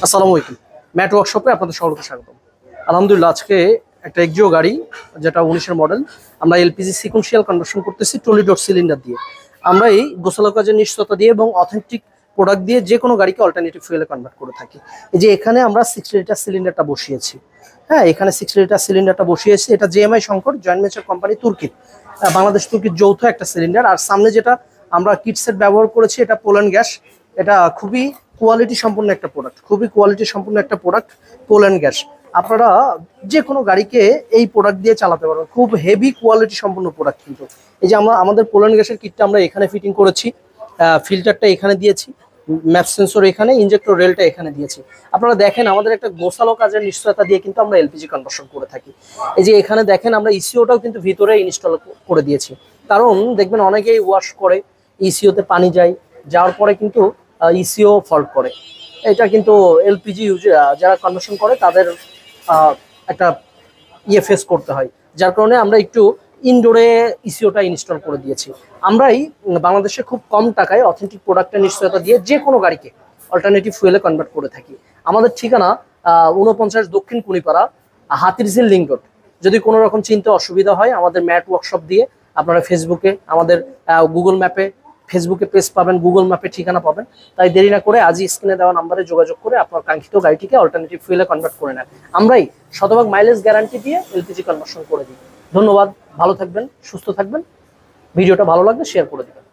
আসসালামু আলাইকুম। ম্যাট ওয়ার্কশপে আপনাদের সকলকে স্বাগতম। আলহামদুলিল্লাহ, আজকে একটা এক্সিও গাড়ি, যেটা 19-এর মডেল, আমরা এলপিজি সিকোয়েন্সিয়াল কনভার্সন করতেছি টলি ডট সিলিন্ডার দিয়ে। আমরা এই গোছালো কাজের নিশ্চয়তা দিয়ে এবং অথেন্টিক প্রোডাক্ট দিয়ে যে কোনো গাড়িকে অল্টারনেটিভ ফুয়েলে কনভার্ট করে থাকি। এই যে এখানে আমরা 60 লিটার সিলিন্ডারটা বসিয়েছি। হ্যাঁ, এখানে 60 লিটার সিলিন্ডারটা বসিয়েছি। এটা JMI Shankar joint venture company তুর্কির, বাংলাদেশ তুর্কির যৌথ একটা সিলিন্ডার। আর সামনে যেটা আমরা কিট সেট ব্যবহার করেছি, এটা পোল্যান্ড গ্যাস। এটা খুবই কোয়ালিটি সম্পূর্ণ একটা প্রোডাক্ট, খুবই কোয়ালিটি সম্পূর্ণ একটা প্রোডাক্ট, পোল্যান্ড গ্যাস। আপনারা যে কোনো গাড়িকে এই প্রোডাক্ট দিয়ে চালাতে পারবেন, খুব হেভি কোয়ালিটি সম্পূর্ণ প্রোডাক্ট। কিন্তু এই যে আমরা আমাদের পোল্যান্ড গ্যাসের কিটটা আমরা এখানে ফিটিং করেছি, ফিল্টারটা এখানে দিয়েছি, ম্যাপ সেন্সর এখানে, ইনজেক্টর রেলটা এখানে দিয়েছি। আপনারা দেখেন আমাদের একটা গোছালো কাজের নিশ্চয়তা দিয়ে কিন্তু আমরা এলপিজি কনভার্সন করে থাকি। এই যে এখানে দেখেন আমরা ইসিওটাও কিন্তু ভিতরে ইনস্টল করে দিয়েছি। কারণ দেখবেন অনেকেই ওয়াশ করে, ইসিওতে পানি যায়, যাওয়ার পরে কিন্তু ইসিও ফল্ট করে। এটা কিন্তু এলপিজি যারা কনভার্সন করে তাদের একটা ফেস করতে হয়। যার কারণে আমরা একটু ইনডোরে ইসিওটা ইনস্টল করে দিয়েছি। আমরাই বাংলাদেশে খুব কম টাকায় অথেন্টিক প্রোডাক্টের নিশ্চয়তা দিয়ে যে কোনো গাড়িকে অল্টারনেটিভ ফুয়েলে কনভার্ট করে থাকি। আমাদের ঠিকানা 49 দক্ষিণ কুনিপাড়া, হাতিরঝিল লিংক রোড। যদি কোনো রকম চিন্তা অসুবিধা হয় আমাদের ম্যাট ওয়ার্কশপ দিয়ে আপনারা ফেসবুকে আমাদের গুগল ম্যাপে, ফেসবুকে পেজ পাবেন, গুগল ম্যাপে ঠিকানা পাবেন। তাই দেরি না করে আজই স্ক্রিনে দেওয়া নাম্বারে যোগাযোগ করে আপনার কাঙ্ক্ষিত গাড়িটিকে অল্টারনেটিভ ফুয়েলে কনভার্ট করে নেন। আমরাই শতভাগ মাইলেজ গ্যারান্টি দিয়ে এলপিজি কনভার্সন করে দিই। ধন্যবাদ, ভালো থাকবেন, সুস্থ থাকবেন। ভিডিওটা ভালো লাগলে শেয়ার করে দিবেন।